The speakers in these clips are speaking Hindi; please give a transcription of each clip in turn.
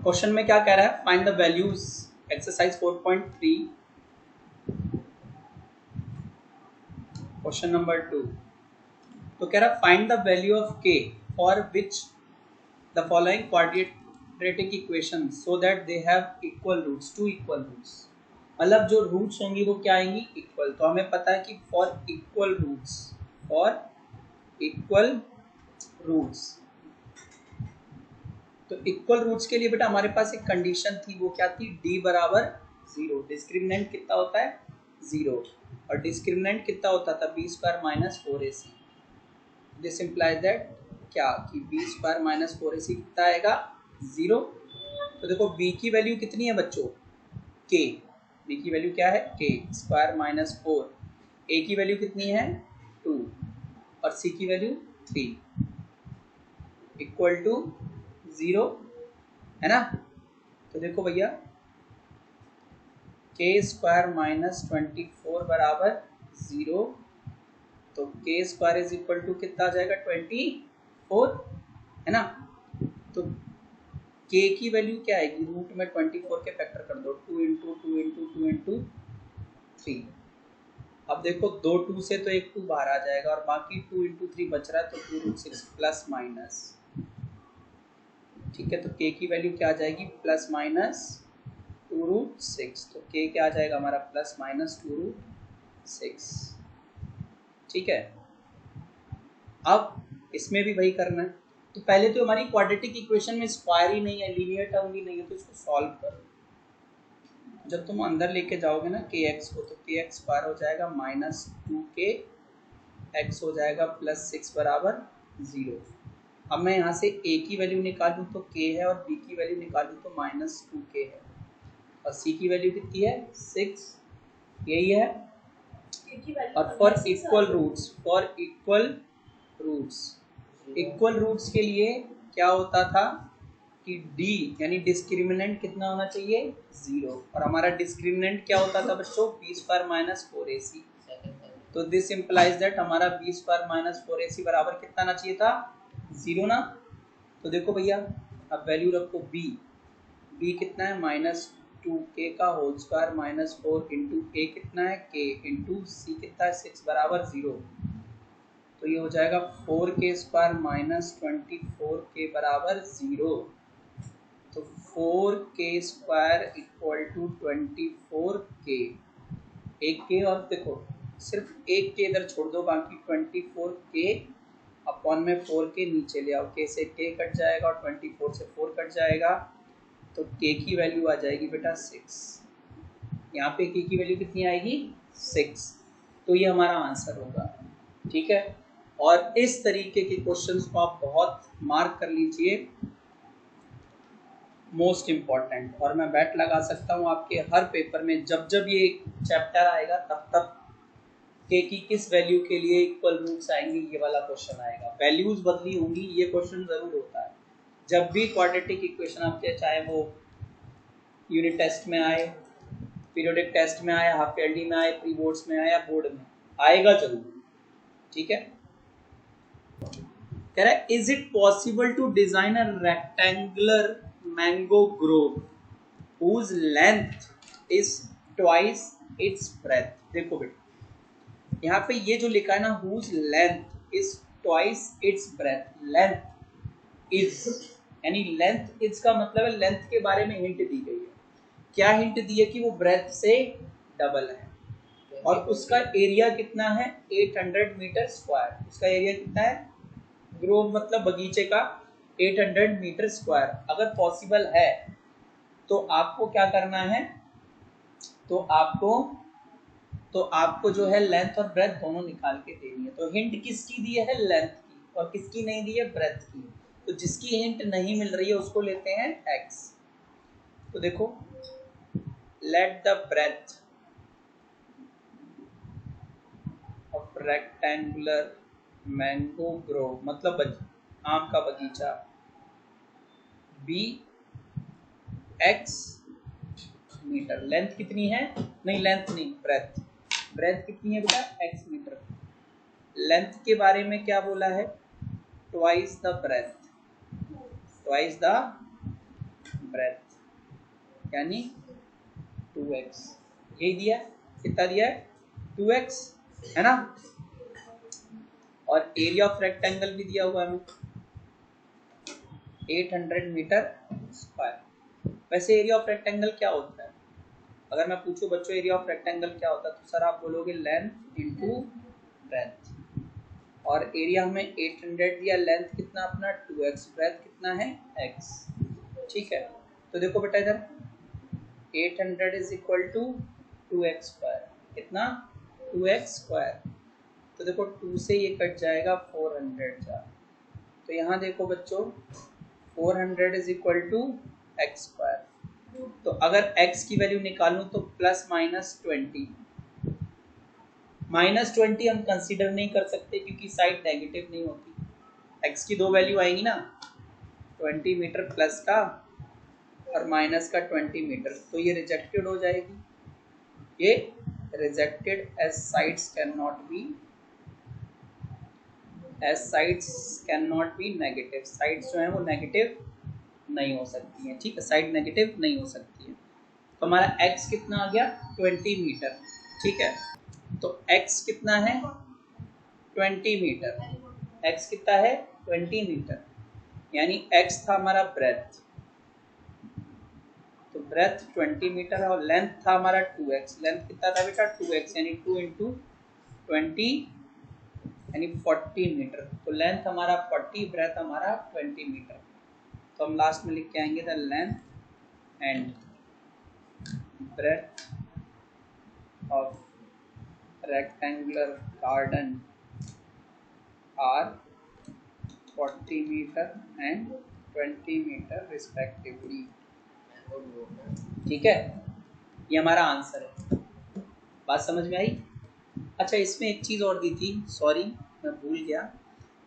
क्वेश्चन में क्या कह रहा है, find the values, exercise 4.3 question number 2। तो कह रहा है find the value of k for which the following quadratic equation so that they have equal roots, two equal roots. मतलब जो रूट्स होंगी वो क्या आएंगी, इक्वल। तो हमें पता है कि for equal roots, for equal roots, तो इक्वल रूट्स के लिए बेटा हमारे पास एक कंडीशन थी, वो क्या थी, d बराबर 0। डिस्क्रिमिनेंट कितना होता है, 0, और डिस्क्रिमिनेंट कितना होता था, b square minus 4ac। This implies that क्या कि b स्क्वायर माइनस 4ac कितना आएगा, 0। तो देखो b की वैल्यू कितनी है बच्चों, k, b की वैल्यू क्या है, k स्क्वायर माइनस 4, a की वैल्यू कितनी है, 2, और c की वैल्यू 3, इक्वल टू 0, है ना। तो देखो भैया k स्क्वायर माइनस 24 बराबर 0, तो k square is equal to कितना आ जाएगा, 24, है ना। तो k की वैल्यू क्या आएगी, रूट में 24 के फैक्टर कर दो, 2 इंटू 2 इंटू 2 इंटू 3। अब देखो 2 2 से तो एक 2 बाहर आ जाएगा, और बाकी 2 इंटू 3 बच रहा है, तो 2 रूट 6 प्लस माइनस, ठीक है। तो k की वैल्यू क्या आ जाएगी, प्लस माइनस 2 रूट 6। तो k क्या आ जाएगा हमारा, प्लस माइनस 2 रूट 6, ठीक है। अब इसमें भी वही करना है। तो पहले तो हमारी क्वाड्रेटिक इक्वेशन में स्क्वायर ही नहीं है, लीनियर टर्म भी नहीं है, तो इसको सॉल्व करो। जब तुम अंदर लेके जाओगे ना kx को, तो kx स्क्वायर हो जाएगा माइनस 2k, x हो जाएगा प्लस 6 बराबर 0। अब मैं यहाँ से a की वैल्यू निकालूँ तो k है, और b की वैल्यू निकालूँ तो माइनस 2k है, और c की वैल्यू कितनी है, 6, यही है। और for equal roots, for equal roots, equal roots के लिए क्या होता था कि d यानी डिस्क्रिमिनेंट कितना होना चाहिए, 0, और हमारा डिस्क्रिमिनेंट क्या होता था बच्चों, b स्क्वायर माइनस 4ac। तो दिस इम्प्लाइज दैट हमारा b स्क्वायर माइनस 4ac बराबर कितना आना चाहिए था, 0 ना। तो देखो भैया अब वैल्यू रखो b कितना है, माइनस 2k का whole square minus 4 into a कितना है, k इंटू c कितना है, 6 बराबर 0। तो ये हो जाएगा 4k स्क्वायर माइनस 24k बराबर 0। तो 4k square equal to 24k, एक k, और देखो सिर्फ एक k इधर छोड़ दो, बाकी 24k अपॉन में 4k नीचे ले आओ, k से k कट जाएगा और 24 से 4 कट जाएगा, तो k की वैल्यू आ जाएगी बेटा 6। यहाँ पे k की वैल्यू कितनी आएगी, 6। तो ये हमारा आंसर होगा, ठीक है। और इस तरीके के क्वेश्चंस को आप बहुत मार्क कर लीजिए, मोस्ट इम्पॉर्टेंट। और मैं बैट लगा सकता हूँ आपके हर पेपर में जब जब ये चैप्टर आएगा तब तब के की किस वैल्यू के लिए इक्वल रूट्स आएंगे, ये वाला क्वेश्चन आएगा। वैल्यूज बदली होंगी, ये क्वेश्चन जरूर होता है जब भी क्वाड्रेटिक इक्वेशन आपके, चाहे वो यूनिट टेस्ट में आए, पीरियोडिक टेस्ट में आए, हाफ ईयरली में आए, प्री बोर्ड्स में आए या बोर्ड में, आएगा जरूर, ठीक है। कह रहा है is it possible to design a rectangular mango grove whose length is twice its breadth। देखो बेटा यहाँ पे ये जो लिखा है ना, whose length is twice its breadth, length is यानी length is का मतलब है लेंथ के बारे में हिंट दी गई है। क्या हिंट दी है कि वो ब्रेथ से डबल है, और उसका एरिया कितना है, 800 मीटर स्क्वायर। उसका एरिया कितना है, ग्रोव मतलब बगीचे का, 800 मीटर स्क्वायर। अगर पॉसिबल है तो आपको क्या करना है, तो आपको जो है लेंथ और ब्रेथ दोनों निकाल के देनी है। तो हिंट किसकी दी है, लेंथ की, और किसकी नहीं दी है, ब्रेथ की। तो जिसकी हिंट नहीं मिल रही है उसको लेते हैं x। तो देखो let the breadth of rectangular mango grove मतलब आम का बगीचा, बी x मीटर। लेंथ कितनी है, नहीं लेंथ नहीं, ब्रेथ, ब्रेथ कितनी है बेटा, x मीटर। लेंथ के बारे में क्या बोला है, twice the breadth, twice the breadth यानी 2x, यही दिया है। कितना दिया है? 2x, है ना। और एरिया ऑफ रेक्टेंगल भी दिया हुआ है हमें 800 मीटर स्क्वायर। वैसे एरिया ऑफ रेक्टेंगल क्या होता है? अगर मैं पूछूं बच्चों एरिया ऑफ रेक्टेंगल क्या होता है, तो सर आप बोलोगे लेंथ इनटू ब्रेथ। और एरिया हमें 800 दिया, लेंथ कितना अपना 2x, ब्रेथ कितना है x। ठीक है, तो देखो बेटा इधर 800 is equal to 2x square, कितना 2x स्क्वायर। तो देखो 2 से ये कट जाएगा 400 जा, तो यहाँ देखो बच्चों 400 is equal to x square. तो अगर x की वैल्यू निकालूं तो प्लस माइनस 20, माइनस 20 हम कंसीडर नहीं कर सकते क्योंकि साइड नेगेटिव नहीं होती। x की दो वैल्यू आएंगी ना, 20 मीटर प्लस का और माइनस का 20 मीटर, तो ये रिजेक्टेड हो जाएगी, ये rejected as sides can not be negative. Sides जो है वो नेगेटिव नहीं हो सकती है, ठीक है, साइड नेगेटिव नहीं हो सकती है। तो हमारा x कितना आ गया 20 मीटर, ठीक है। तो x कितना है 20 मीटर, x कितना है 20 मीटर, यानी x था हमारा ब्रेथ, तो ब्रेथ 20 मीटर है और लेंथ था हमारा 2x, लेंथ कितना था बेटा 2x, यानी 2 इंटू 20 यानी 40 मीटर। तो लेंथ हमारा 40, ब्रेथ हमारा 20 मीटर। तो हम लास्ट में लिख के आएंगे the length and breadth of rectangular garden are 40 meter and 20 meter respectively। ठीक है, ये हमारा आंसर है। बात समझ में आई? अच्छा, इसमें एक चीज और दी थी, सॉरी मैं भूल गया।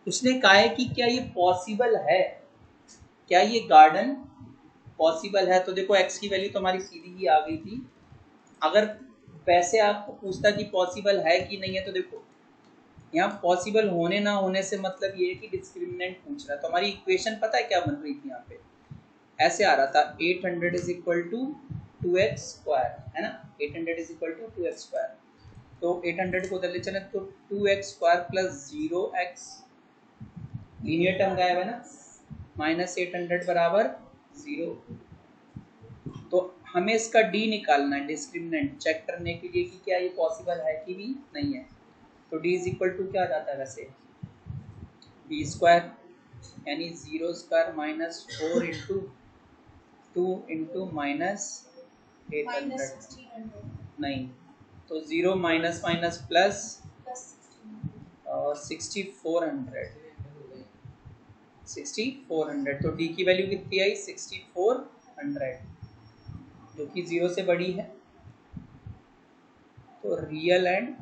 उसने कहा है कि क्या ये पॉसिबल है, क्या ये गार्डन पॉसिबल है। तो देखो x की वैल्यू तो हमारी सीधी ही आ गई थी। अगर वैसे आपको पूछता कि पॉसिबल है कि नहीं है, तो देखो यहाँ पॉसिबल होने ना होने से मतलब ये है कि डिस्क्रिमिनेंट पूछ रहा है। तो हमारी इक्वेशन पता है क्या बन रही थी, यहाँ पे ऐसे आ रहा था 800 is equal to 2x square, है ना, 800 is equal to 2x square. तो 800 को उधर ले चले तो 2x square plus 0x, linear term गायब है ना, माइनस 800 बराबर 0। तो हमें इसका d निकालना है, डिस्क्रिमिनेंट चेक करने के लिए कि क्या ये पॉसिबल है कि भी नहीं है। तो d इज इक्वल टू क्या आ जाता है वैसे, b स्क्वायर यानी 0 square minus 4 into 2 into minus 800, नहीं तो 0 माइनस माइनस प्लस और 6400, तो d की वैल्यू कितनी आई 6400, जो कि 0 से बड़ी है। तो रियल एंड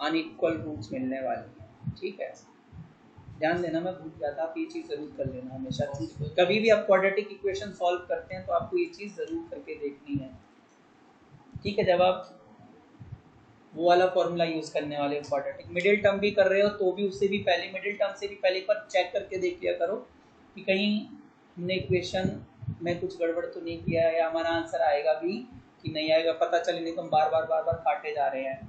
अनइक्वल रूट्स मिलने वाली है, ठीक है। ध्यान देना, मैं भूल गया था, आप ये चीज़ जरूर कर लेना हमेशा। कभी भी आप क्वाड्रेटिक इक्वेशन सॉल्व करते हैं तो आपको ये चीज़ जरूर करके देखनी है, ठीक है। जब आप वो वाला फॉर्मूला यूज करने वाले क्वाड्रेटिक, मिडिल टर्म भी कर रहे हो तो भी उससे भी पहले, मिडिल टर्म से भी पहले एक बार चेक करके देख लिया करो कि कहीं हमने इक्वेशन में कुछ गड़बड़ तो नहीं किया है, या हमारा आंसर आएगा भी कि नहीं आएगा, पता चले नहीं तो हम बार बार काटे जा रहे हैं,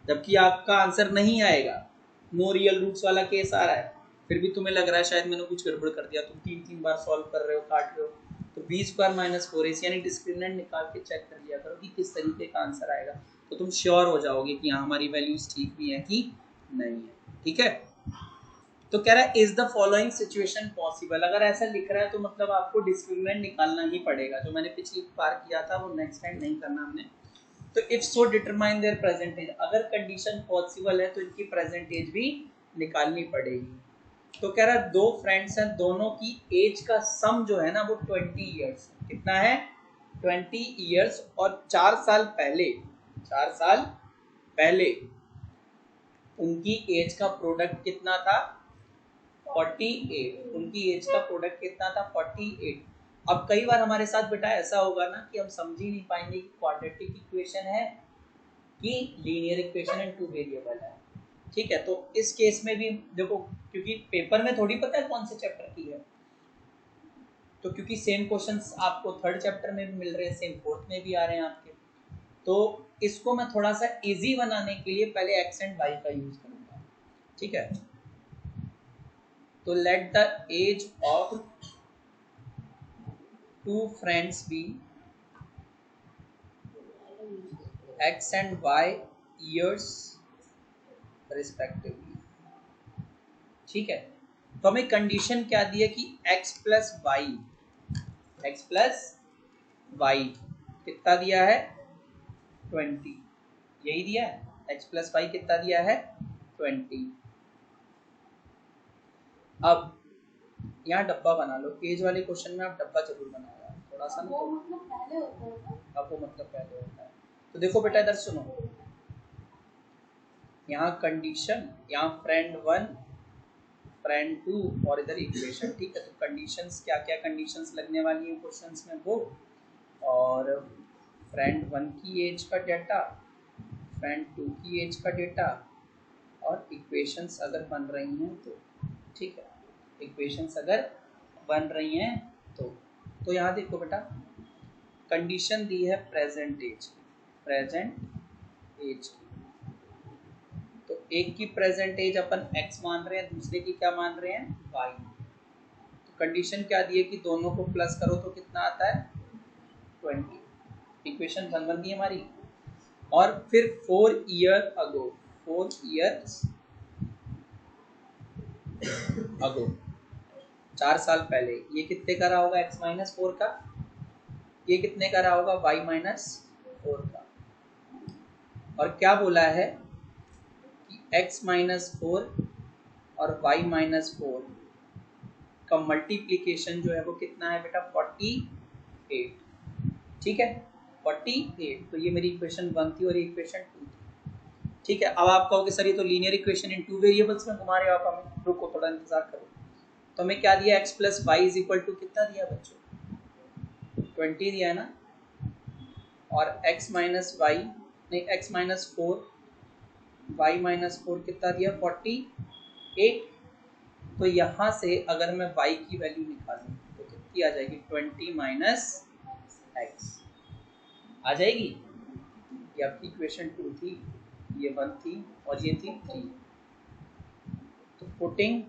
जबकि आपका आंसर नहीं आएगा। नो रियल रूट्स वाला केस आ रहा है, फिर भी तुम्हें लग रहा है शायद मैंने कुछ गड़बड़ कर दिया, तुम 3 बार सॉल्व कर रहे हो, काट रहे हो। तो b स्क्वायर माइनस 4ac यानी डिस्क्रिमिनेंट निकाल के चेक कर लिया करो कि किस तरीके का आंसर आएगा, तो तुम श्योर हो जाओगे कि हाँ हमारी वैल्यूज ठीक भी है कि नहीं है, ठीक है। तो कह रहा है is the following situation possible. अगर ऐसा लिख रहा है तो मतलब आपको डिस्क्रिमिनेंट निकालना ही पड़ेगा, जो मैंने पिछली बार किया था वो नेक्स्ट टाइम नहीं करना हमने। तो if so determine their present age, अगर कंडीशन पॉसिबल है तो इनकी प्रेजेंट एज भी निकालनी पड़ेगी। तो कह रहा है दो फ्रेंड्स हैं, दोनों की एज का सम जो है ना वो 20 ईयर्स, कितना है 20 ईयर्स, और 4 साल पहले उनकी एज का प्रोडक्ट कितना था 48, उनकी एज का प्रोडक्ट कितना था 48। अब कई बार हमारे साथ बेटा ऐसा होगा ना कि हम समझ ही नहीं पाएंगे कि क्वाड्रेटिक इक्वेशन है कि लीनियर इक्वेशन एंड 2 वेरिएबल है, ठीक है। तो इस केस में भी देखो, क्योंकि पेपर में थोड़ी पता है कौन से चैप्टर की है, तो क्योंकि सेम क्वेश्चंस आपको थर्ड चैप्टर में भी मिल रहे हैं, सेम फोर्थ में भी आ रहे हैं आपके, तो इसको मैं थोड़ा सा इजी बनाने के लिए पहले एक्स एंड वाई का यूज करूंगा, ठीक है। तो let the age of two friends be x and y years respectively, ठीक है। तो हमें कंडीशन क्या दी है कि x प्लस वाई कितना दिया है 20, यही दिया है। x प्लस वाई कितना दिया है 20। अब यहाँ डब्बा बना लो, एज वाले क्वेश्चन में आप डब्बा जरूर बनाओ थोड़ा सा ना, वो मतलब पहले होता है, अब वो मतलब पहले होता है। तो देखो बेटा इधर सुनो, यहाँ कंडीशन, यहाँ फ्रेंड 1 फ्रेंड 2 और इधर इक्वेशन, ठीक है। तो कंडीशंस क्या क्या कंडीशंस लगने वाली है क्वेश्चंस में वो, और फ्रेंड 1 की एज का डेटा, फ्रेंड 2 की एज का डेटा, और इक्वेशंस अगर बन रही हैं तो, ठीक है, इक्वेशंस अगर बन रही हैं तो यहाँ देखो बेटा, कंडीशन दी है प्रेजेंट एज की, तो एक की प्रेजेंट एज अपन x मान रहे हैं, दूसरे की क्या मान रहे हैं y। तो कंडीशन क्या दी है कि दोनों को प्लस करो तो कितना आता है 20। इक्वेशन बन गई हमारी। और फिर 4 ईयर्स अगो, 4 साल पहले, ये कितने का रहा होगा x माइनस 4 का, ये कितने का रहा होगा y माइनस 4 का। और क्या बोला है कि x माइनस 4 और y माइनस 4 का मल्टीप्लीकेशन जो है वो कितना है बेटा 48, ठीक है 48। तो ये मेरी इक्वेशन 1 थी और ये इक्वेशन 2 थी, ठीक है। अब आप कहोगे सर ये तो लीनियर इक्वेशन इन 2 वेरिएबल्स में घुमा रहे हो आप हमें, रुको थोड़ा इंतजार करो। तो हमें क्या दिया x plus y is equal to कितना दिया बच्चों 20 दिया है ना, और x माइनस वाई नहीं x माइनस 4 y माइनस 4 कितना दिया 48। तो यहाँ से अगर मैं y की वैल्यू निकालूं तो कितनी आ जाएगी 20 माइनस x आ जाएगी। ये आपकी इक्वेशन 2 थी, ये 1 थी और ये थी 3। तो putting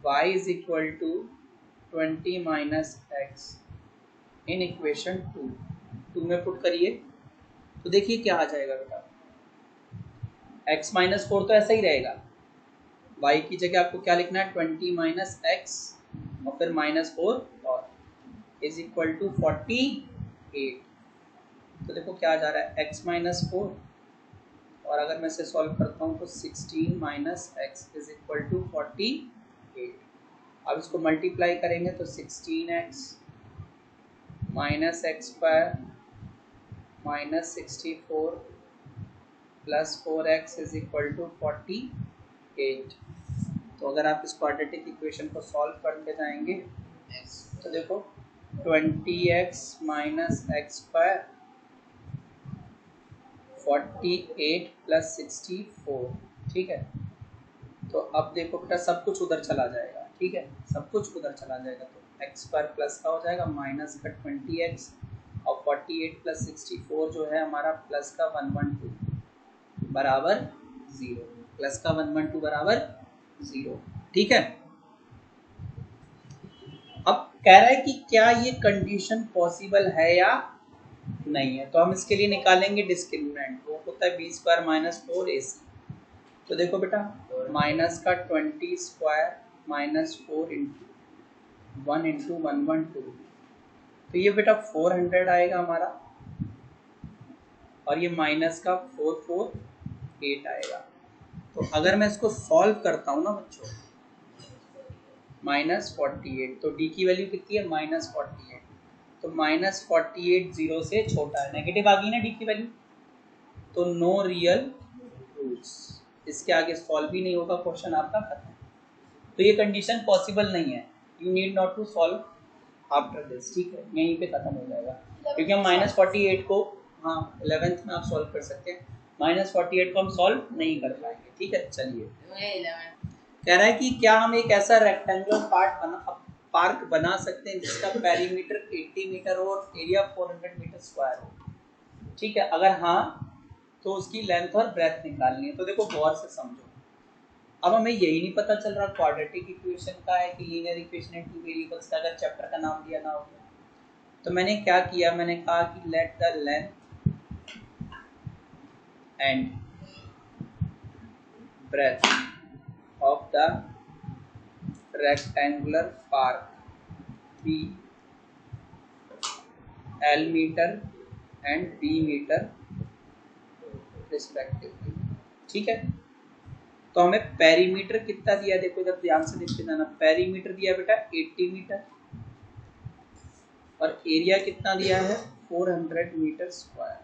y is equal to 20 minus x in equation 2 में पुट करिए तो देखिए क्या आ जाएगा बेटा, x माइनस 4 तो ऐसा ही रहेगा, y की जगह आपको क्या लिखना है 20 माइनस x और फिर माइनस 4 और इज इक्वल टू 48। तो देखो क्या आ जा रहा है x माइनस 4, और अगर मैं इसे सॉल्व करता हूँ तो 16 minus x is equal to 48। अब इसको मल्टीप्लाई करेंगे तो 16x minus x square minus 64 plus 4x is equal to 48। तो अगर आप इस क्वाड्रेटिक इक्वेशन को सॉल्व करके जाएंगे तो देखो 20x minus x square 48 plus 64, ठीक है। तो अब देखो बेटा सब कुछ उधर चला जाएगा, ठीक है, सब कुछ उधर चला जाएगा। तो एक्स स्क्वायर प्लस का हो जाएगा माइनस का 20x और 48 प्लस 64 जो है हमारा प्लस का 112 बराबर 0, प्लस का 112 बराबर 0, ठीक है। अब कह रहा है कि क्या ये कंडीशन पॉसिबल है या नहीं है, तो हम इसके लिए निकालेंगे डिस्क्रिमिनेंट, वो होता है बी स्क्वायर माइनस 4ac। तो देखो बेटा माइनस का 20 स्क्वायर माइनस 4 इंटू 1 इंटू 112, तो ये बेटा 400 आएगा हमारा, और ये माइनस का 448 आएगा। तो अगर मैं इसको सॉल्व करता हूँ ना बच्चों माइनस 48, तो डी की वैल्यू कितनी है माइनस 48, तो माइनस 48 0 से छोटा है, नेगेटिव आ गई ना डी की वैल्यू, तो नो रियल रूट्स, इसके आगे सॉल्व भी नहीं होगा, क्वेश्चन आपका खत्म। तो ये कंडीशन पॉसिबल नहीं है, you need not to solve after this, ठीक है, यहीं पे खत्म हो जाएगा, क्योंकि हम माइनस 48 को, हाँ 11th में आप सॉल्व कर सकते हैं, माइनस 48 को हम सॉल्व नहीं कर पाएंगे, ठीक है। चलिए कह रहा है कि क्या हम एक ऐसा रेक्टेंगुलर पार्ट बना, पार्क बना सकते हैं जिसका पेरीमीटर 80 मीटर हो और एरिया 400 मीटर स्क्वायर हो, ठीक है। अगर हाँ तो उसकी लेंथ और ब्रेथ निकालनी है। तो देखो गौर से समझो, अब हमें यही नहीं पता चल रहा क्वाड्रेटिक इक्वेशन का है कि लीनियर इक्वेशन है टू वेरिएबल्स का, अगर चैप्टर का नाम दिया ना हो तो मैंने क्या किया, मैंने कहा कि let the length and breadth of the rectangular park be L meter and B meter respectively, ठीक है। तो हमें पेरीमीटर कितना दिया, देखो जब ध्यान से देखते जाना, पेरीमीटर दिया बेटा 80 मीटर और एरिया कितना दिया है 400 मीटर स्क्वायर।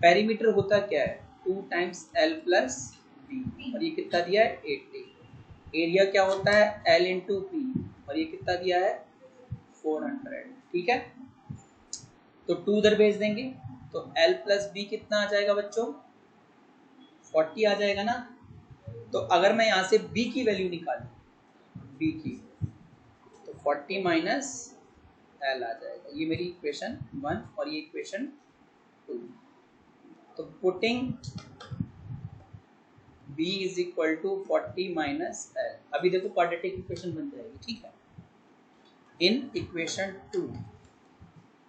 पेरीमीटर होता क्या है 2 टाइम्स L प्लस B और ये कितना दिया है 80। एरिया क्या होता है L इंटू P और ये कितना दिया है 400, ठीक है। तो 2 उधर भेज देंगे तो L प्लस B कितना आ जाएगा बच्चों 40 आ जाएगा ना। तो अगर मैं यहाँ से B की वैल्यू निकालूं B की तो 40 माइनस L आ जाएगा। ये मेरी इक्वेशन 1 और ये इक्वेशन 2। तो putting B is equal to 40 minus L, अभी देखो क्वाड्रेटिक इक्वेशन बन जाएगी, ठीक है। इन इक्वेशन 2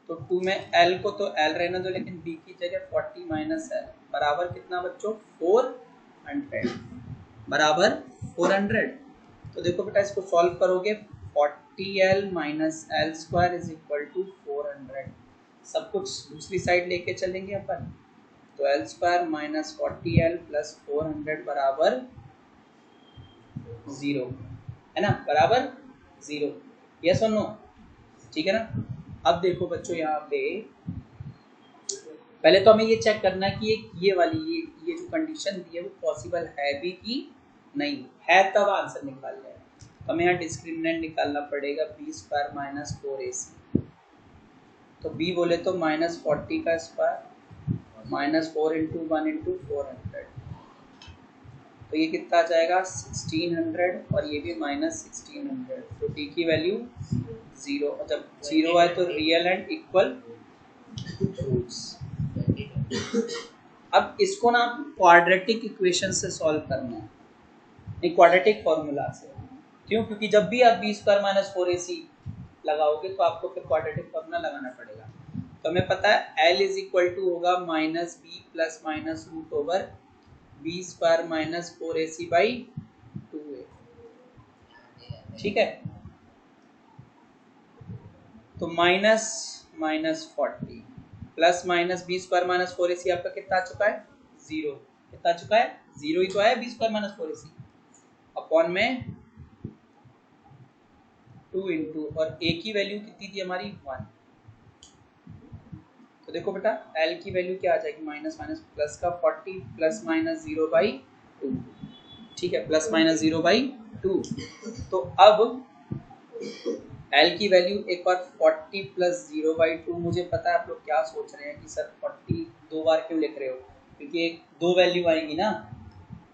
तो 2 में L को तो L रहने दो लेकिन B की जगह 40 माइनस L बराबर कितना बच्चों 400 बराबर 400। तो देखो बेटा इसको सॉल्व करोगे 40L minus L square is equal to 400, सब कुछ दूसरी साइड लेके चलेंगे अपन। तो L square minus 40L plus 400 बराबर 0 है ना, बराबर 0, यस और नो, ठीक है ना। अब देखो बच्चों यहाँ पे पहले तो हमें ये चेक करना है कि ये वाली ये जो कंडीशन दी है वो पॉसिबल है भी कि नहीं है, तब आंसर निकाल लें। तो हमें यहाँ डिस्क्रिमिनेंट निकालना पड़ेगा b स्क्वायर माइनस 4ac। तो b बोले तो माइनस 40 का स्क्वायर माइनस 4 इंटू 1 इंटू 400, तो ये कितना आ जाएगा 1600 और ये भी माइनस 1600। तो d की वैल्यू 0, जब 0 आए तो रियल एंड इक्वल रूट्स। अब इसको ना क्वाड्रेटिक इक्वेशन से सॉल्व करना है, नहीं क्वाड्रेटिक फॉर्मूला से। क्यों? क्योंकि जब भी आप b स्क्वायर माइनस 4ac लगाओगे तो आपको फिर क्वाड्रेटिक फॉर्मूला लगाना पड़ेगा। तो हमें पता है L इज इक्वल टू होगा minus b plus minus root over b square minus 4ac by 2a, ठीक है। तो minus minus 40 plus minus b square minus 4ac आपका कितना आ चुका है 0, कितना आ चुका है 0 ही तो आया b square minus 4ac upon में 2 इंटू और a की वैल्यू कितनी थी हमारी 1। तो देखो बेटा L की वैल्यू क्या आ जाएगी माइनस माइनस प्लस का 40 प्लस माइनस 0 बाई 2, ठीक है, प्लस माइनस 0 बाई 2। तो अब L की वैल्यू एक बार 40 प्लस 0 बाई 2, मुझे पता है आप लोग क्या सोच रहे हैं कि सर 40 दो बार क्यों लिख रहे हो, क्योंकि एक दो वैल्यू आएंगी ना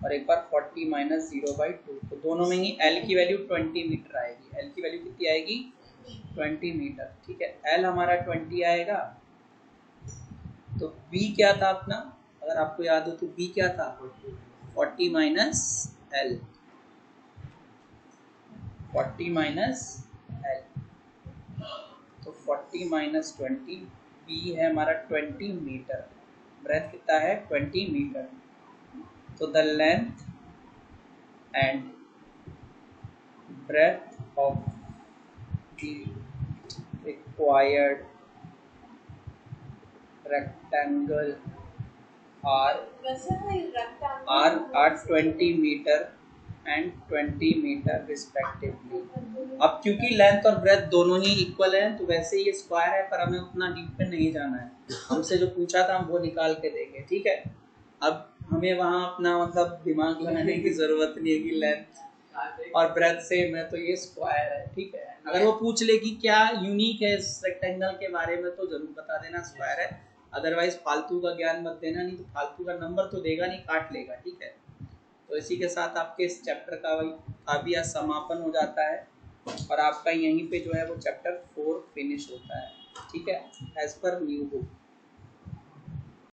और एक बार 40 माइनस 0 बाई 2, तो दोनों में ही L की वैल्यू 20 मीटर आएगी। L की वैल्यू कितनी आएगी 20 मीटर, ठीक है। L हमारा 20 आएगा। तो B क्या था अपना, अगर आपको याद हो तो B क्या था 40 माइनस L, 40 माइनस L, तो 40 माइनस 20, B है हमारा 20 मीटर, ब्रेथ कितना है 20 मीटर। तो the length and breadth of the required rectangle are 20 meter and 20 meter respectively। अब क्योंकि लेंथ और ब्रेथ दोनों ही इक्वल हैं तो वैसे ही ये स्क्वायर है, पर हमें उतना डीप में नहीं जाना है, हमसे जो पूछा था हम वो निकाल के देंगे, ठीक है। अब हमें वहाँ अपना मतलब दिमाग लगाने की जरूरत नहीं है कि लेंथ और ब्रेथ सेम है तो ये स्क्वायर है, ठीक है। अगर वो पूछ ले कि क्या यूनिक है इस रेक्टेंगल के बारे में तो जरूर बता देना स्क्वायर है, अदरवाइज फालतू का ज्ञान मत देना, नहीं तो फालतू का नंबर तो देगा नहीं, काट लेगा, ठीक है। तो इसी के साथ आपके इस चैप्टर का भी आज समापन हो जाता है। और आपका यहीं पे जो है वो चैप्टर 4 फिनिश होता है। ठीक है, एज पर न्यू बुक।